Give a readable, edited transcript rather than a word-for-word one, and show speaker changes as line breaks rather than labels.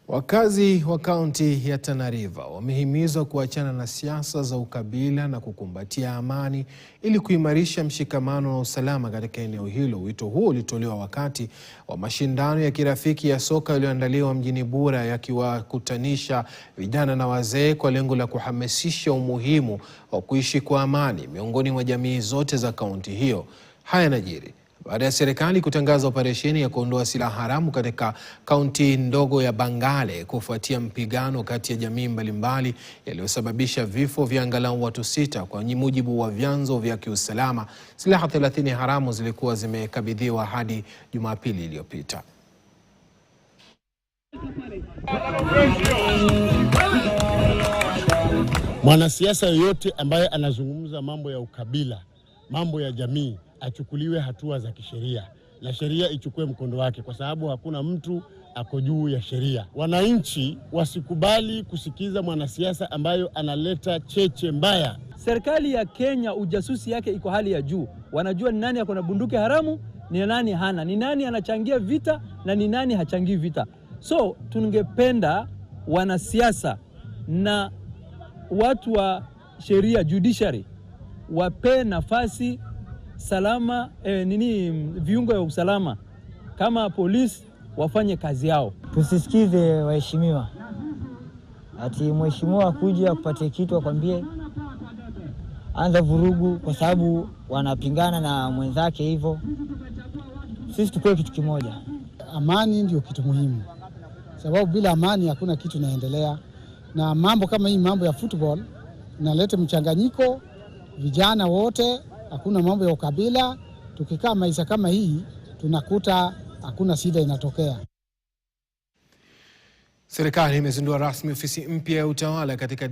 Wakazi wa kaunti ya Tana River wamehimizwa kuachana na siasa za ukabila na kukumbatia amani ili kuimarisha mshikamano na usalama katika eneo hilo. Wito huo ulitolewa wakati wa mashindano ya kirafiki ya soka yaliyoandaliwa mjini Bura, yakiwakutanisha vijana na wazee kwa lengo la kuhamasisha umuhimu wa kuishi kwa amani miongoni mwa jamii zote za kaunti hiyo. Haya yanajiri baada ya serikali kutangaza operesheni ya kuondoa silaha haramu katika kaunti ndogo ya Bangale kufuatia mpigano kati ya jamii mbalimbali yaliyosababisha vifo vya angalau watu 6. Kwa mujibu wa vyanzo vya kiusalama, silaha 30 haramu zilikuwa zimekabidhiwa hadi Jumapili iliyopita.
Mwanasiasa yoyote ambaye anazungumza mambo ya ukabila, mambo ya jamii, achukuliwe hatua za kisheria na sheria ichukue mkondo wake, kwa sababu hakuna mtu ako juu ya sheria. Wananchi wasikubali kusikiza mwanasiasa ambayo analeta cheche mbaya.
Serikali ya Kenya ujasusi yake iko hali ya juu. Wanajua ni nani ako na bunduki haramu, ni nani hana, ni nani anachangia vita na ni nani hachangii vita. So tungependa wanasiasa na watu wa sheria, judiciary, wape nafasi salama, viungo ya usalama kama polisi wafanye kazi yao.
Tusisikize waheshimiwa. Ati mheshimiwa kuja kupatia kitu akwambie anza vurugu kwa sababu wanapingana na mwenzake hivyo. Sisi tukue kitu kimoja.
Amani ndio kitu muhimu, sababu bila amani hakuna kitu inaendelea. Na mambo kama hii, mambo ya football inaleta mchanganyiko, vijana wote, hakuna mambo ya ukabila. Tukikaa maisha kama hii tunakuta hakuna shida inatokea.
Serikali imezindua rasmi ofisi mpya ya utawala katika